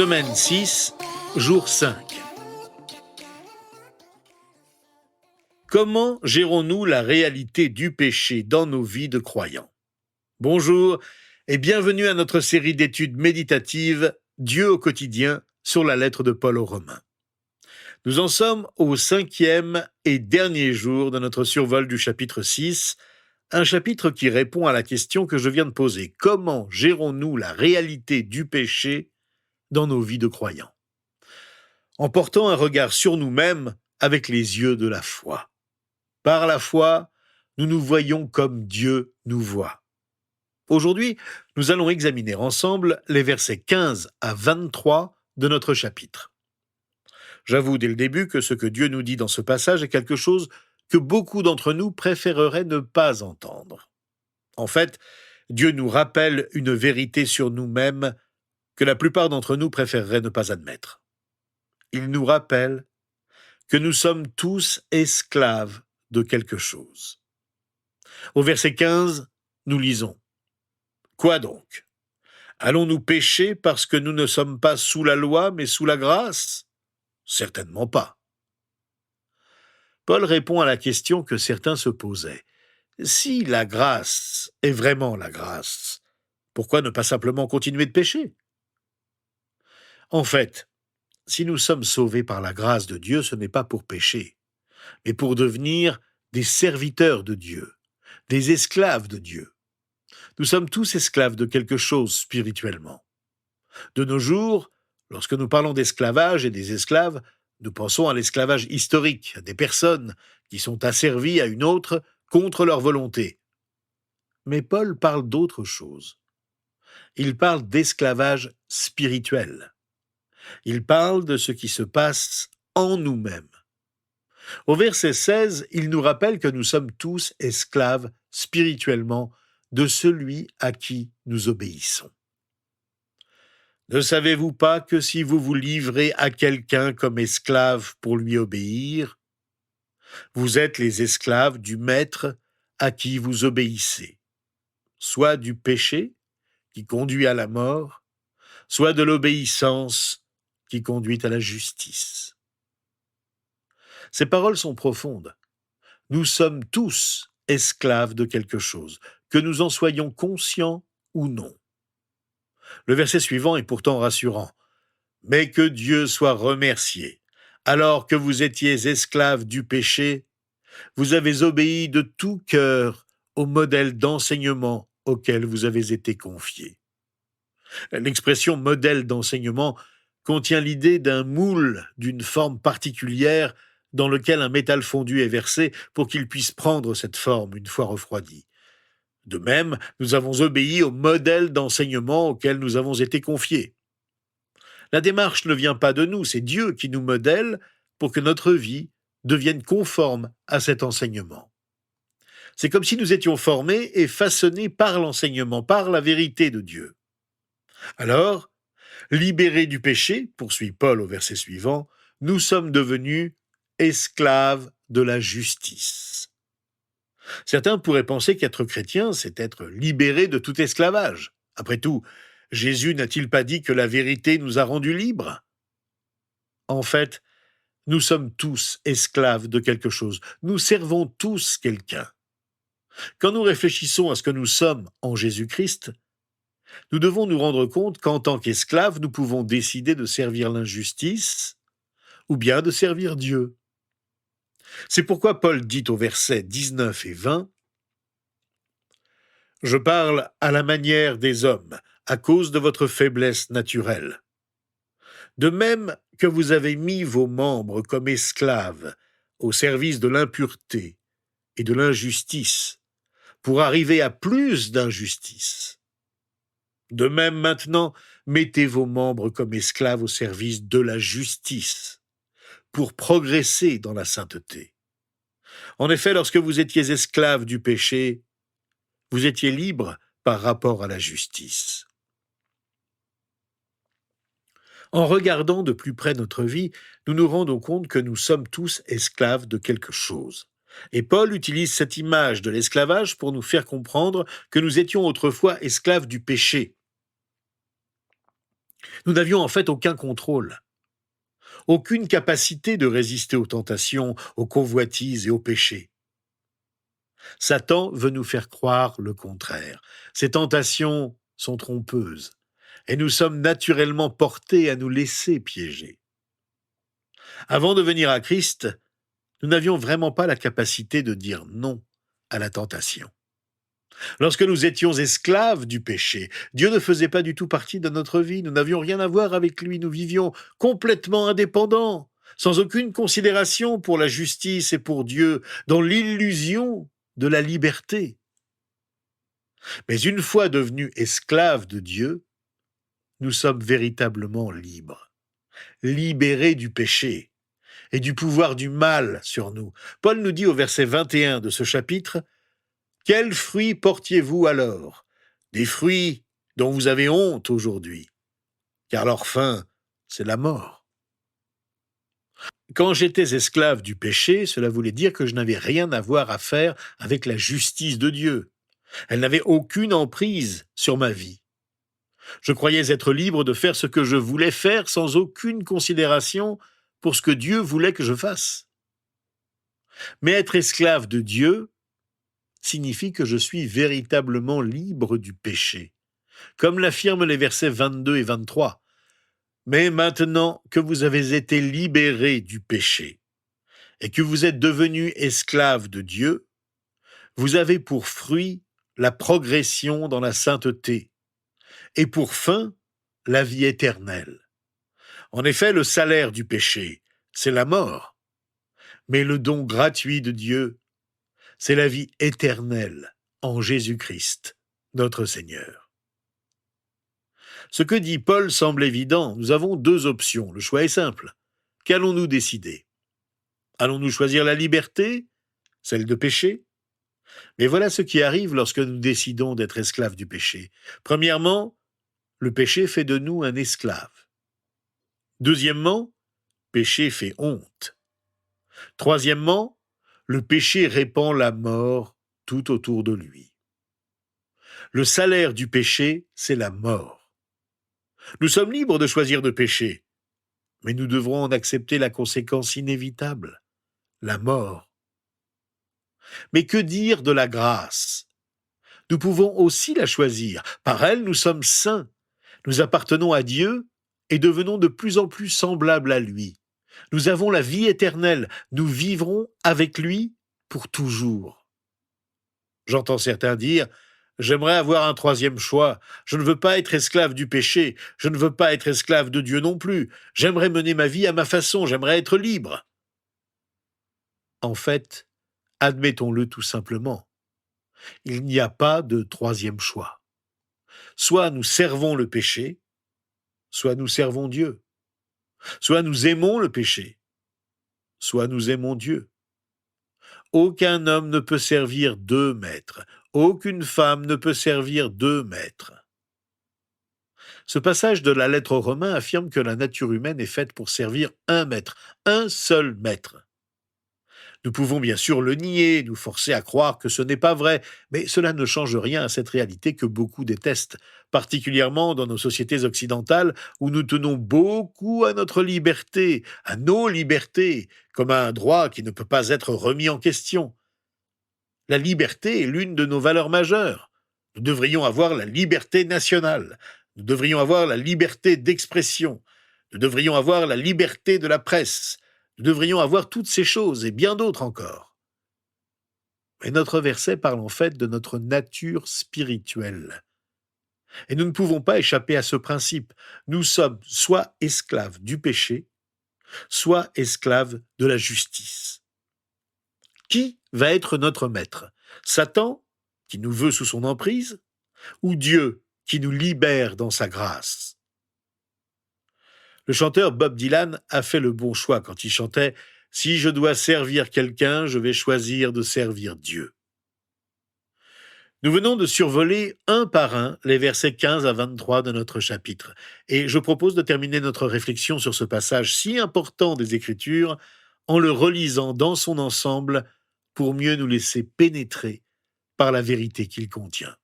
Semaine 6, jour 5. Comment gérons-nous la réalité du péché dans nos vies de croyants? Bonjour et bienvenue à notre série d'études méditatives Dieu au quotidien sur la lettre de Paul aux Romains. Nous en sommes au 5e et dernier jour de notre survol du chapitre 6, un chapitre qui répond à la question que je viens de poser. Comment gérons-nous la réalité du péché dans nos vies de croyants? En portant un regard sur nous-mêmes avec les yeux de la foi. Par la foi, nous nous voyons comme Dieu nous voit. Aujourd'hui, nous allons examiner ensemble les versets 15 à 23 de notre chapitre. J'avoue dès le début que ce que Dieu nous dit dans ce passage est quelque chose que beaucoup d'entre nous préféreraient ne pas entendre. En fait, Dieu nous rappelle une vérité sur nous-mêmes que la plupart d'entre nous préféreraient ne pas admettre. Il nous rappelle que nous sommes tous esclaves de quelque chose. Au verset 15, nous lisons « Quoi donc? Allons-nous pécher parce que nous ne sommes pas sous la loi mais sous la grâce? Certainement pas. » Paul répond à la question que certains se posaient. Si la grâce est vraiment la grâce, pourquoi ne pas simplement continuer de pécher? En fait, si nous sommes sauvés par la grâce de Dieu, ce n'est pas pour pécher, mais pour devenir des serviteurs de Dieu, des esclaves de Dieu. Nous sommes tous esclaves de quelque chose spirituellement. De nos jours, lorsque nous parlons d'esclavage et des esclaves, nous pensons à l'esclavage historique, à des personnes qui sont asservies à une autre contre leur volonté. Mais Paul parle d'autre chose. Il parle d'esclavage spirituel. Il parle de ce qui se passe en nous-mêmes. Au verset 16, il nous rappelle que nous sommes tous esclaves spirituellement de celui à qui nous obéissons. Ne savez-vous pas que si vous vous livrez à quelqu'un comme esclave pour lui obéir, vous êtes les esclaves du maître à qui vous obéissez, soit du péché qui conduit à la mort, soit de l'obéissance qui conduit à la justice. Ces paroles sont profondes. Nous sommes tous esclaves de quelque chose, que nous en soyons conscients ou non. Le verset suivant est pourtant rassurant. « Mais que Dieu soit remercié. Alors que vous étiez esclaves du péché, vous avez obéi de tout cœur au modèle d'enseignement auquel vous avez été confiés. » L'expression « modèle d'enseignement » contient l'idée d'un moule d'une forme particulière dans lequel un métal fondu est versé pour qu'il puisse prendre cette forme une fois refroidi. De même, nous avons obéi au modèle d'enseignement auquel nous avons été confiés. La démarche ne vient pas de nous, c'est Dieu qui nous modèle pour que notre vie devienne conforme à cet enseignement. C'est comme si nous étions formés et façonnés par l'enseignement, par la vérité de Dieu. Alors, libérés du péché, poursuit Paul au verset suivant, nous sommes devenus esclaves de la justice. Certains pourraient penser qu'être chrétien, c'est être libéré de tout esclavage. Après tout, Jésus n'a-t-il pas dit que la vérité nous a rendus libres? En fait, nous sommes tous esclaves de quelque chose. Nous servons tous quelqu'un. Quand nous réfléchissons à ce que nous sommes en Jésus-Christ, nous devons nous rendre compte qu'en tant qu'esclaves, nous pouvons décider de servir l'injustice ou bien de servir Dieu. C'est pourquoi Paul dit aux versets 19 et 20 « Je parle à la manière des hommes, à cause de votre faiblesse naturelle. De même que vous avez mis vos membres comme esclaves au service de l'impureté et de l'injustice, pour arriver à plus d'injustice. De même maintenant, mettez vos membres comme esclaves au service de la justice, pour progresser dans la sainteté. En effet, lorsque vous étiez esclaves du péché, vous étiez libres par rapport à la justice. » En regardant de plus près notre vie, nous nous rendons compte que nous sommes tous esclaves de quelque chose. Et Paul utilise cette image de l'esclavage pour nous faire comprendre que nous étions autrefois esclaves du péché. Nous n'avions en fait aucun contrôle, aucune capacité de résister aux tentations, aux convoitises et aux péchés. Satan veut nous faire croire le contraire. Ces tentations sont trompeuses et nous sommes naturellement portés à nous laisser piéger. Avant de venir à Christ, nous n'avions vraiment pas la capacité de dire non à la tentation. Lorsque nous étions esclaves du péché, Dieu ne faisait pas du tout partie de notre vie, nous n'avions rien à voir avec lui, nous vivions complètement indépendants, sans aucune considération pour la justice et pour Dieu, dans l'illusion de la liberté. Mais une fois devenus esclaves de Dieu, nous sommes véritablement libres, libérés du péché et du pouvoir du mal sur nous. Paul nous dit au verset 21 de ce chapitre, « Quels fruits portiez-vous alors? Des fruits dont vous avez honte aujourd'hui, car leur fin, c'est la mort. » Quand j'étais esclave du péché, cela voulait dire que je n'avais rien à voir à faire avec la justice de Dieu. Elle n'avait aucune emprise sur ma vie. Je croyais être libre de faire ce que je voulais faire sans aucune considération pour ce que Dieu voulait que je fasse. Mais être esclave de Dieu signifie que je suis véritablement libre du péché, comme l'affirment les versets 22 et 23. Mais maintenant que vous avez été libérés du péché et que vous êtes devenus esclaves de Dieu, vous avez pour fruit la progression dans la sainteté et pour fin la vie éternelle. En effet, le salaire du péché, c'est la mort, mais le don gratuit de Dieu, c'est la vie éternelle en Jésus-Christ, notre Seigneur. Ce que dit Paul semble évident. Nous avons deux options. Le choix est simple. Qu'allons-nous décider? Allons-nous choisir la liberté, celle de pécher? Mais voilà ce qui arrive lorsque nous décidons d'être esclaves du péché. Premièrement, le péché fait de nous un esclave. Deuxièmement, péché fait honte. Troisièmement, le péché répand la mort tout autour de lui. Le salaire du péché, c'est la mort. Nous sommes libres de choisir de pécher, mais nous devrons en accepter la conséquence inévitable, la mort. Mais que dire de la grâce? Nous pouvons aussi la choisir. Par elle, nous sommes saints. Nous appartenons à Dieu et devenons de plus en plus semblables à lui. Nous avons la vie éternelle. Nous vivrons avec lui pour toujours. J'entends certains dire, j'aimerais avoir un troisième choix. Je ne veux pas être esclave du péché. Je ne veux pas être esclave de Dieu non plus. J'aimerais mener ma vie à ma façon. J'aimerais être libre. En fait, admettons-le tout simplement. Il n'y a pas de troisième choix. Soit nous servons le péché, soit nous servons Dieu. Soit nous aimons le péché, soit nous aimons Dieu. Aucun homme ne peut servir deux maîtres. Aucune femme ne peut servir deux maîtres. Ce passage de la lettre aux Romains affirme que la nature humaine est faite pour servir un maître, un seul maître. Nous pouvons bien sûr le nier, nous forcer à croire que ce n'est pas vrai, mais cela ne change rien à cette réalité que beaucoup détestent, particulièrement dans nos sociétés occidentales où nous tenons beaucoup à notre liberté, à nos libertés, comme à un droit qui ne peut pas être remis en question. La liberté est l'une de nos valeurs majeures. Nous devrions avoir la liberté nationale, nous devrions avoir la liberté d'expression, nous devrions avoir la liberté de la presse, nous devrions avoir toutes ces choses et bien d'autres encore. Mais notre verset parle en fait de notre nature spirituelle. Et nous ne pouvons pas échapper à ce principe. Nous sommes soit esclaves du péché, soit esclaves de la justice. Qui va être notre maître? Satan, qui nous veut sous son emprise, ou Dieu, qui nous libère dans sa grâce? Le chanteur Bob Dylan a fait le bon choix quand il chantait « Si je dois servir quelqu'un, je vais choisir de servir Dieu ». Nous venons de survoler un par un les versets 15 à 23 de notre chapitre, et je propose de terminer notre réflexion sur ce passage si important des Écritures en le relisant dans son ensemble pour mieux nous laisser pénétrer par la vérité qu'il contient.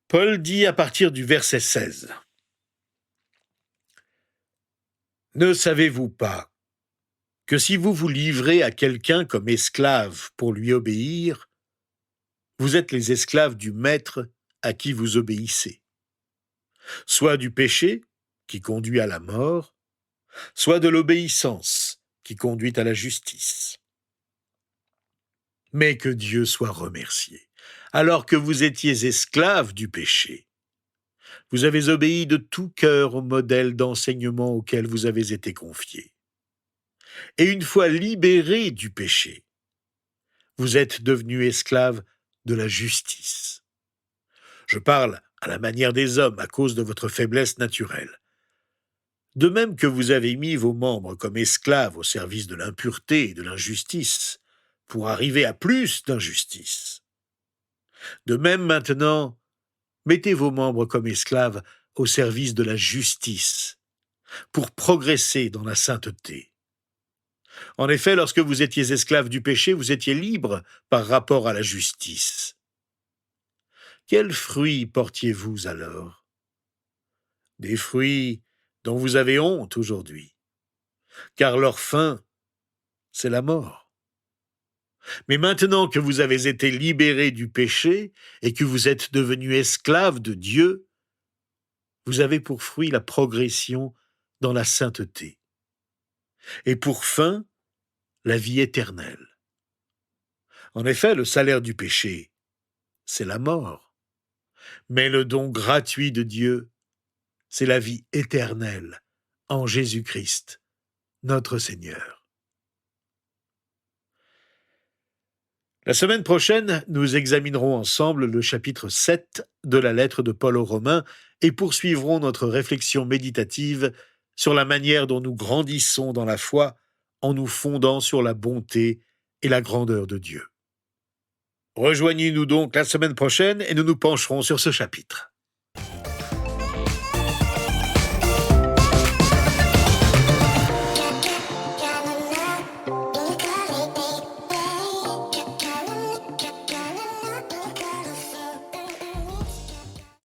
Paul dit à partir du verset 16 : « Ne savez-vous pas que si vous vous livrez à quelqu'un comme esclave pour lui obéir, vous êtes les esclaves du maître à qui vous obéissez, soit du péché, qui conduit à la mort, soit de l'obéissance, qui conduit à la justice. Mais que Dieu soit remercié. Alors que vous étiez esclaves du péché, vous avez obéi de tout cœur au modèle d'enseignement auquel vous avez été confiés. Et une fois libérés du péché, vous êtes devenus esclaves de la justice. Je parle à la manière des hommes à cause de votre faiblesse naturelle. De même que vous avez mis vos membres comme esclaves au service de l'impureté et de l'injustice, pour arriver à plus d'injustice. De même maintenant, mettez vos membres comme esclaves au service de la justice, pour progresser dans la sainteté. En effet, lorsque vous étiez esclaves du péché, vous étiez libres par rapport à la justice. Quels fruits portiez-vous alors ? Des fruits dont vous avez honte aujourd'hui, car leur fin, c'est la mort. Mais maintenant que vous avez été libérés du péché et que vous êtes devenus esclaves de Dieu, vous avez pour fruit la progression dans la sainteté, et pour fin, la vie éternelle. En effet, le salaire du péché, c'est la mort, mais le don gratuit de Dieu, c'est la vie éternelle en Jésus-Christ, notre Seigneur. La semaine prochaine, nous examinerons ensemble le chapitre 7 de la lettre de Paul aux Romains et poursuivrons notre réflexion méditative sur la manière dont nous grandissons dans la foi en nous fondant sur la bonté et la grandeur de Dieu. Rejoignez-nous donc la semaine prochaine et nous nous pencherons sur ce chapitre.